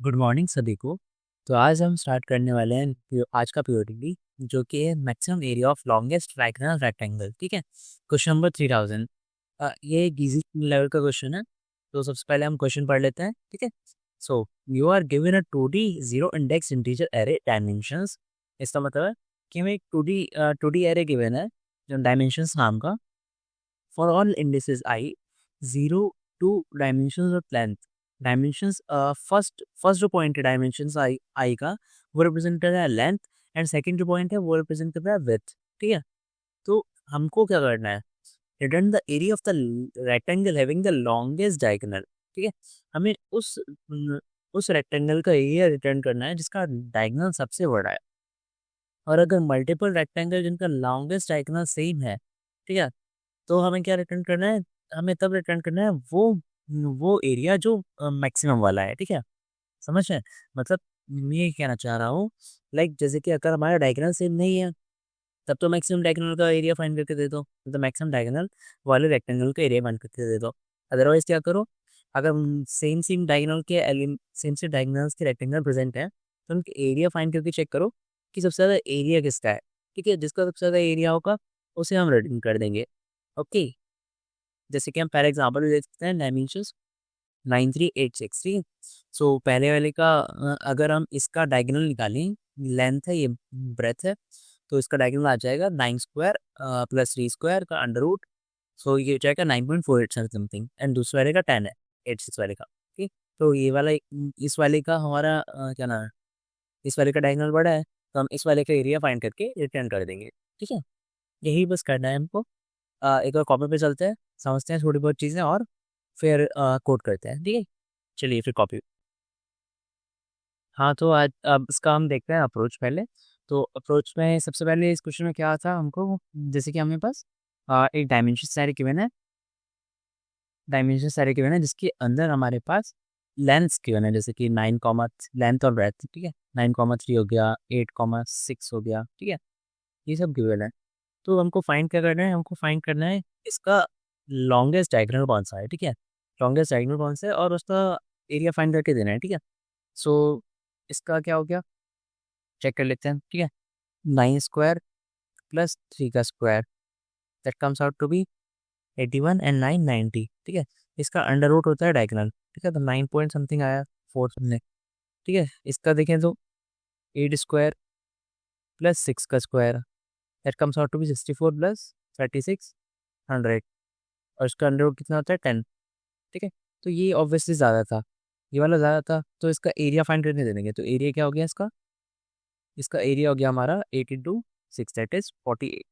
Good morning सभी को। तो आज हम स्टार्ट करने वाले हैं आज का पीओडी जो कि है maximum area of longest diagonal rectangle. ठीक है, क्वेश्चन नंबर 3000। ये एक इजी लेवल का क्वेश्चन है। तो सबसे पहले हम क्वेश्चन पढ़ लेते हैं। ठीक है, so you are given a 2D zero index integer array dimensions. इसका मतलब है कि हमें एक 2D एरे गिवन है जो डायमेंशंस नाम का, for all indices I, 0 to dimensions of length. Dimensions first first जो पॉइंट है डायमेंशंस आई का, वो रिप्रेजेंट कर रहा है लेंथ, एंड सेकंड जो पॉइंट है वो रिप्रेजेंट कर रहा है विड्थ। ठीक है, तो हमको क्या करना है, return the area of the rectangle having the longest diagonal. ठीक है, हमें उस रेक्टेंगल का एरिया रिटर्न करना है जिसका डायगोनल सबसे बड़ा है। और अगर मल्टीपल रेक्टेंगल जिनका लॉन्गेस्ट डायगोनल सेम है, ठीक है, तो हमें क्या रिटर्न करना है, हमें तब रिटर्न करना है वो एरिया जो मैक्सिमम वाला है। ठीक है, समझ रहे हैं? मतलब मैं ये कहना चाह रहा हूँ, लाइक जैसे कि अगर हमारा डायगोनल सेम नहीं है तब तो मैक्सिमम डायगोनल का एरिया फाइंड करके दे दो, तो मैक्सिमम डायगोनल वाले रेक्टेंगल का एरिया फाइंड करके दे दो। अदरवाइज क्या करो, अगर सेम सेम डायगोनल के सेम से डायगोनल्स के रेक्टेंगल प्रेजेंट है तो उनके एरिया फाइंड करके चेक करो कि सबसे ज़्यादा एरिया किसका है। ठीक है, जिसका सबसे ज़्यादा एरिया होगा उसे हम रिटर्न कर देंगे। ओके, जैसे कि हम पहले एग्जाम्पल भी देख सकते हैं, डायमेंशंस 9386। ठीक है, सो पहले वाले का अगर हम इसका डायगोनल निकालें, लेंथ है ये, ब्रेथ है, तो इसका डायगोनल आ जाएगा 9 स्क्वायर प्लस 3 स्क्वायर का अंडर रूट। सो ये हो जाएगा 9.48 समथिंग, एंड दूसरे वाले का 10 है, 86 वाले का। ठीक, तो ये वाला इस वाले का हमारा क्या नाम है, इस वाले का डायगोनल बड़ा है, तो हम इस वाले का एरिया फाइंड करके रिटर्न कर देंगे। ठीक है, यही बस करना है हमको। एक बार कॉपी पे चलते हैं, समझते हैं थोड़ी बहुत चीज़ें, और फिर कोड करते हैं। ठीक है, चलिए फिर कॉपी। हाँ, तो आज अब इसका हम देखते हैं अप्रोच पहले। तो अप्रोच में सबसे पहले इस क्वेश्चन में क्या था हमको, जैसे कि हमें पास एक डायमेंशन सारे गिवन है, जिसके अंदर हमारे पास लेंथ्स गिवन है, जैसे कि 9 लेंथ और ब्रेथ। ठीक है, 9 3 हो गया, 8 6 हो गया। ठीक है, ये सब गिवन है। तो हमको फाइंड क्या करना है, हमको फाइंड करना है इसका लॉन्गेस्ट डायगोनल कौन सा है। ठीक है, लॉन्गेस्ट डायगोनल कौन सा है और उसका एरिया फाइंड करके देना है। ठीक है, सो इसका क्या हो गया, चेक कर लेते हैं। ठीक है, 9 स्क्वायर प्लस 3 का square, that comes out to be 81 and 9 90। ठीक है, इसका अंडर रूट होता है डायगोनल। ठीक है, तो 9 पॉइंट समथिंग आया फोर्थ में। ठीक है, इसका देखें तो 8 स्क्वायर प्लस 6 का square, that comes out to be 64 plus 36 100, और इसका अंडर रूट कितना होता है 10। ठीक है, तो ये ऑब्वियसली ज़्यादा था, ये वाला ज़्यादा था, तो इसका एरिया फाइंड करने दे देंगे। तो एरिया क्या हो गया इसका, एरिया हो गया हमारा 8 × 6, दैट इज 48।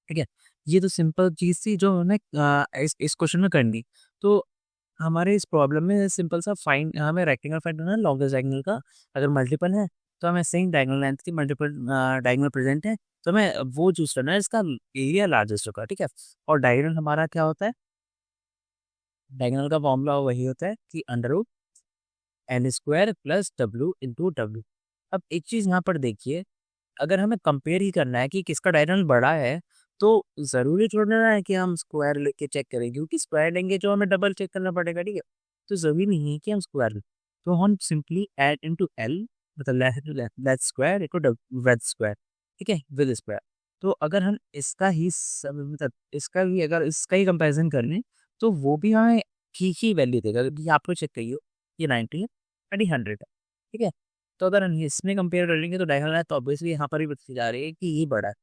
ठीक है, ये तो सिंपल चीज़ थी जो हमें इस क्वेश्चन में करनी। तो हमारे इस प्रॉब्लम में सिंपल सा फाइंड, हमें रेक्टेंगल फाइंड करना है लॉन्गेस्ट डायगोनल का। अगर मल्टीपल है तो हमें सेम डायगोनल लेंथ की मल्टीपल डायगोनल प्रेजेंट है, तो हमें वो चूज करना है इसका एरिया लार्जेस्ट होगा। ठीक है, और डायगोनल हमारा क्या होता है, डायगोनल का फॉर्मूला वही होता है कि under root N square plus W into W. अब एक चीज़ यहाँ पर देखिए, अगर हमें कंपेयर ही करना है कि किसका डायगोनल बड़ा है, तो ज़रूरी थोड़ा ना है कि हम स्क्वायर लेके चेक करें, क्योंकि स्क्वायर लेंगे जो हमें डबल चेक करना पड़ेगा। ठीक है, तो ज़रूरी नहीं है कि हम स्क्वायर लें। तो हम सिंपली ऐड इनटू एल, मतलब left to left, left square equal to breadth square. ठीक है, विद स्क्वायर। तो अगर हम इसका ही मतलब इसका ही कंपैरिजन कर लें, तो वो भी हमें ठीक ही वैल्यू देगा, क्योंकि आपको चेक करिए ये 90 है एंड ये 100 है। ठीक है, तो अगर हम इसमें कंपेयर कर लेंगे तो डायगोनल है, तो ऑब्वियसली यहाँ पर भी बताई जा रही है कि ये बड़ा है।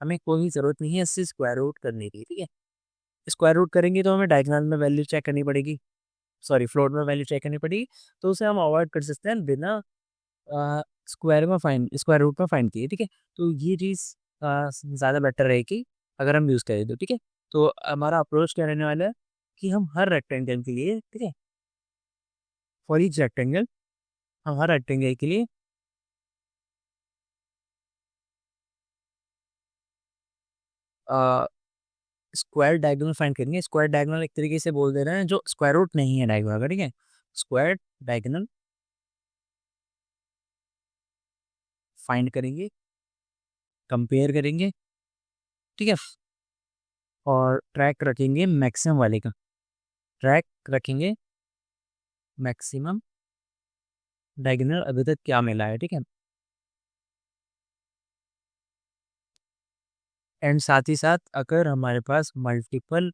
हमें कोई ज़रूरत नहीं है इससे स्क्वायर रूट करने की। ठीक है, स्क्वायर रूट करेंगे तो हमें डायगोनल में वैल्यू चेक करनी पड़ेगी, सॉरी फ्लोट में वैल्यू चेक करनी पड़ेगी। तो उसे हम अवॉइड कर सकते हैं बिना स्क्वायर रूट में फाइंड किए। ठीक है, तो ये चीज़ ज़्यादा बेटर रहेगी अगर हम यूज़ करें तो। ठीक है, तो हमारा अप्रोच क्या रहने वाला है कि हम हर रेक्टेंगल के लिए, ठीक है, फॉर ईच रेक्टेंगल, हम हर रेक्टेंगल के लिए स्क्वायर डायगोनल फाइंड करेंगे। स्क्वायर डायगोनल एक तरीके से बोल दे रहे हैं जो स्क्वायर रूट नहीं है डायगोनल का। ठीक है, स्क्वायर डायगोनल फाइंड करेंगे, कंपेयर करेंगे। ठीक है, और ट्रैक रखेंगे मैक्सिमम वाले का, ट्रैक रखेंगे मैक्सिमम डायगोनल अभी तक क्या मिला है, ठीक है। एंड साथ ही साथ अगर हमारे पास मल्टीपल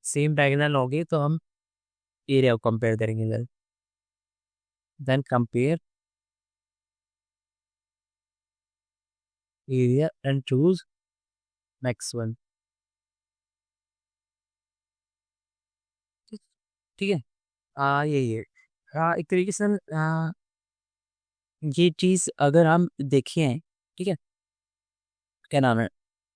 सेम डायगोनल होगी तो हम एरिया को कंपेयर करेंगे। Then compare area and choose max one, ठीक है। यही है। एक तरीके से ये चीज़ अगर हम देखें, ठीक है, क्या नाम है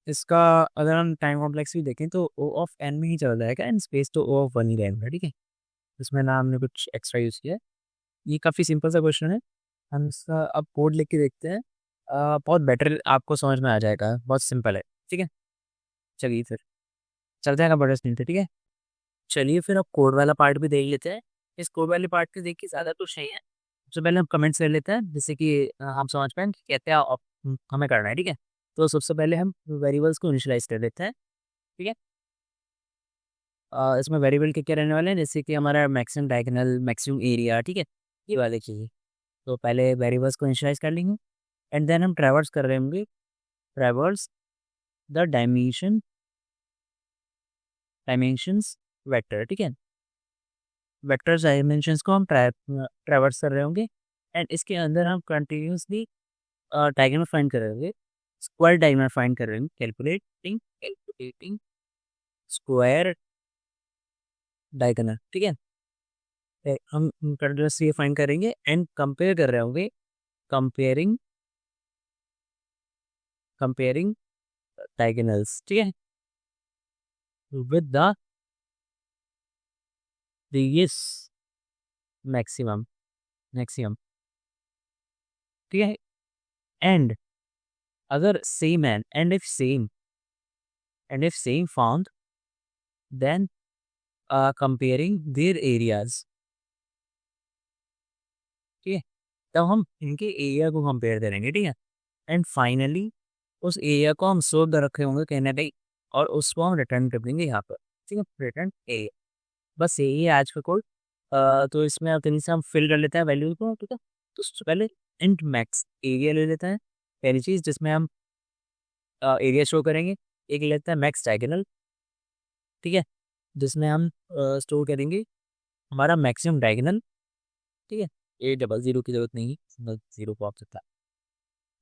इसका, अगर हम टाइम कॉम्प्लेक्स भी देखें तो ओ ऑफ एन में ही चला जाएगा एंड स्पेस तो ओ ऑफ वन ही रहेगा, ठीक है। इसमें ना हमने कुछ एक्स्ट्रा यूज़ किया है। ये काफ़ी सिंपल सा क्वेश्चन है। हम इसका अब कोड लिख के देखते हैं। बहुत बेटर आपको समझ में आ जाएगा, बहुत सिंपल है, ठीक है। चलिए फिर चलते हैं बड़े स्क्रीन पे, ठीक है। चलिए फिर अब कोड वाला पार्ट भी देख लेते हैं। इस कोड वाले पार्ट के देखिए ज़्यादा कुछ नहीं है। सबसे पहले हम कमेंट्स कर लेते हैं जिससे कि हम समझ पाएँ कि कहते हैं हमें करना है, ठीक है। तो सबसे पहले हम वेरिएबल्स को इनिशियलाइज कर लेते हैं, ठीक है। इसमें वेरिएबल के क्या रहने वाले हैं, जैसे कि हमारा मैक्सिमम डायगोनल, मैक्सिमम एरिया, ठीक है, ये वाले चीज़ें। तो पहले वेरिएबल्स को इनिशियलाइज कर लेंगे एंड देन हम ट्रैवर्स कर रहे होंगे, ट्रैवर्स द डायमेंशंस वेक्टर, ठीक है। वेक्टर्स डायमेंशंस को हम ट्रैवर्स कर रहे होंगे एंड इसके अंदर हम कंटिन्यूसली डायगोनल फाइंड कर रहे होंगे, स्क्वायर डायगोनल फाइंड कर रहे होंगे, कैलकुलेटिंग स्क्वायर डायगोनल, ठीक है। हम कंटिन्यूसली फाइंड करेंगे एंड कंपेयर कर रहे होंगे, कंपेयरिंग कंपेयरिंग डायगोनल्स, ठीक है, with the previous maximum maximum, ठीक है। एंड अगर सेम है and if same found then comparing their areas, ठीक है। तब हम इनके एरिया को कंपेयर करेंगे, ठीक है। एंड फाइनली उस एरिया को हम सोल्व कर रखे होंगे कहने पे और उसको हम रिटर्न कर देंगे यहाँ पर, ठीक है, रिटर्न एरिया। बस यही है आज का कोड। तो इसमें अब तेजी से हम फिल कर लेते हैं वैल्यू को, ठीक है। तो सबसे पहले इंट मैक्स एरिया ले लेते हैं, पहली चीज़ जिसमें हम एरिया शो करेंगे। एक ले लेते हैं मैक्स डायगोनल, ठीक है, जिसमें हम स्टोर करेंगे हमारा मैक्सिमम डायगोनल, ठीक है। ए डबल ज़ीरो की ज़रूरत नहीं है, सिंगल ज़ीरो को आप सकता है,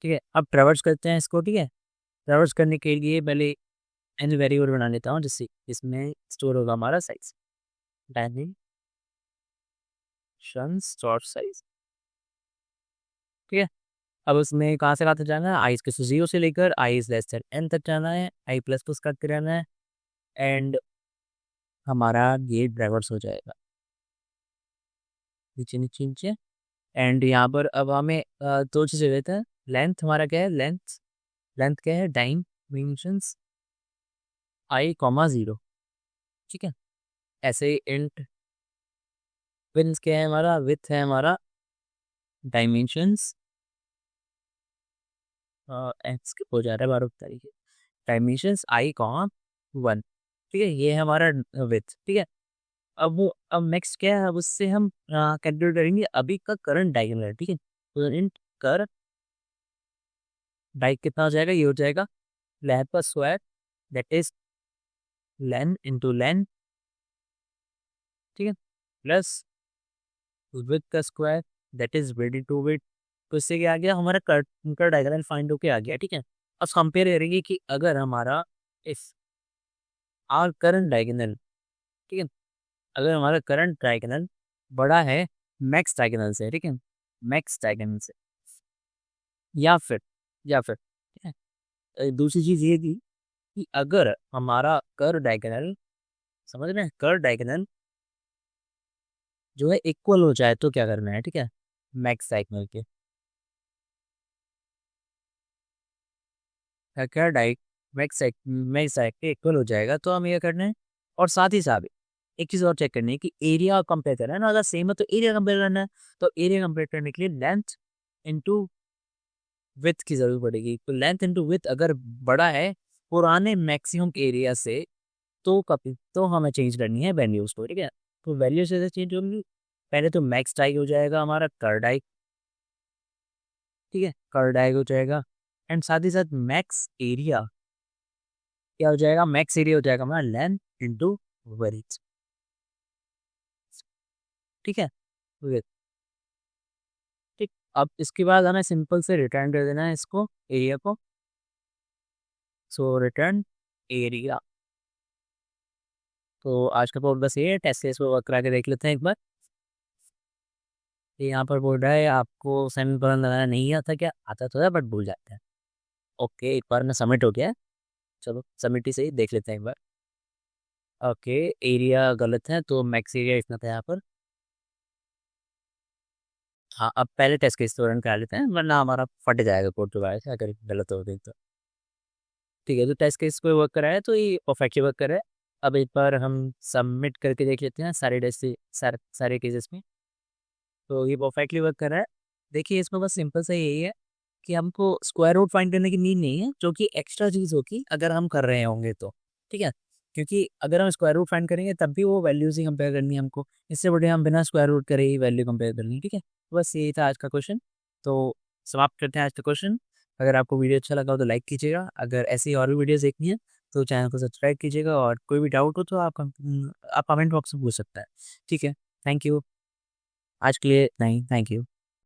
ठीक है। अब ट्रैवर्स करते हैं इसको, ठीक है। ट्रैवर्स करने के लिए पहले एन वेरिएबल बना लेता हूँ जिससे इसमें स्टोर होगा हमारा साइज, डायमेंशंस डॉट साइज, ठीक है। अब उसमें कहाँ से कहाँ तक जाना है, आई के 0 से लेकर I is less than N तक जाना है, आई प्लस प्लस करते रहना है एंड हमारा ये ड्राइवर्स हो जाएगा नीचे नीचे नीचे। एंड यहाँ पर अब हमें दो चीज़ें देते हैं। लेंथ हमारा क्या है, लेंथ क्या है, डायमेंशंस आई कॉमा 0, ठीक है। ऐसे इंट विड्थ क्या है हमारा, विथ है हमारा डायमेंशंस एक्स हो जा रहा है 12 तारीख, डायमेंशंस आई कॉमा 1, ठीक है। ये है हमारा विथ, ठीक है। अब नेक्स्ट क्या है, अब उससे हम कैलकुलेट करेंगे अभी का करंट डायगोनल, ठीक है। तो इंट कर डाइ कितना हो जाएगा, ये हो जाएगा लेंथ का square that is length into length, ठीक है, प्लस विथ का square that is width into width. तो इससे क्या आ गया, हमारा कर डायगोनल फाइंड होके आ गया, ठीक है। अब कंपेयर करेंगे कि अगर हमारा इस आर करंट डायगोनल, ठीक है, अगर हमारा करंट डायगोनल बड़ा है मैक्स डायगोनल से, ठीक है, मैक्स डायगोनल से, या फिर ठीक है। दूसरी चीज़ ये थी कि अगर हमारा कर डायगोनल, समझ रहे हैं, कर डायगोनल जो है इक्वल हो जाए तो क्या करना है, ठीक है, मैक्स डायगोनल के क्या डाइ मैक्स डायगोनल के इक्वल हो जाएगा तो हमें क्या करना है। और साथ ही साथ एक चीज़ और चेक करनी है कि एरिया कंपेयर करना है ना, अगर सेम है तो एरिया कंपेयर करना है। तो एरिया कंपेयर करने के लिए लेंथ इंटू विथ की जरूरत पड़ेगी। तो लेंथ इंटू विथ अगर बड़ा है पुराने मैक्सिमम एरिया से तो कभी तो हमें चेंज करनी है वैल्यूज को, ठीक है। तो वैल्यू से चेंज होंगी पहले तो मैक्स डाई हो जाएगा हमारा कर डाई, ठीक है, कर डाई हो जाएगा। एंड साथ ही साथ मैक्स एरिया क्या हो जाएगा, मैक्स एरिया हो जाएगा हमारा लेंथ इंटू वेरिथ, ठीक है। width, ठीक। अब इसके बाद हमें सिंपल से रिटर्न कर देना है इसको, एरिया को। सो रिटर्न एरिया। तो आज का कोड बस ये है, टेस्ट केस को वर्क करा के देख लेते हैं एक बार। ये यहाँ पर बोल रहा है आपको सेमीकोलन लगाना नहीं आता क्या, आता तो है बट भूल जाते हैं। ओके, एक बार में सबमिट हो गया है, चलो सबमिट ही सही, देख लेते हैं एक बार। ओके, एरिया गलत है तो मैक्स एरिया इतना था यहाँ पर। हाँ, अब पहले टेस्ट केस तो रन करा लेते हैं वरना हमारा फट जाएगा कोड दोबारा से अगर गलत हो गई तो। ठीक है, तो टेस्ट केस को वर्क कराया तो ये परफेक्टली वर्क कर रहा है। अब एक बार हम सबमिट करके देख लेते हैं सारे टेस्ट सारे केसेस में। तो ये परफेक्टली वर्क कर रहा है। देखिए इसमें बस सिंपल सा यही है कि हमको स्क्वायर रूट फाइंड करने की नीड नहीं है, जो कि एक्स्ट्रा चीज़ होगी अगर हम कर रहे होंगे तो, ठीक है। क्योंकि अगर हम स्क्वायर रूट फाइंड करेंगे तब भी वो वैल्यूज ही कंपेयर करनी है हमको, इससे बढ़िया हम बिना स्क्वायर रूट करे ही वैल्यू कंपेयर करनी है, ठीक है। बस यही था आज का क्वेश्चन। तो समाप्त करते हैं आज का क्वेश्चन। अगर आपको वीडियो अच्छा लगा हो तो लाइक कीजिएगा, अगर ऐसी और भी वीडियोज़ देखनी है तो चैनल को सब्सक्राइब कीजिएगा, और कोई भी डाउट हो तो आप कमेंट बॉक्स में पूछ सकते हैं, ठीक है। Thank you. आज के लिए नहीं, थैंक यू।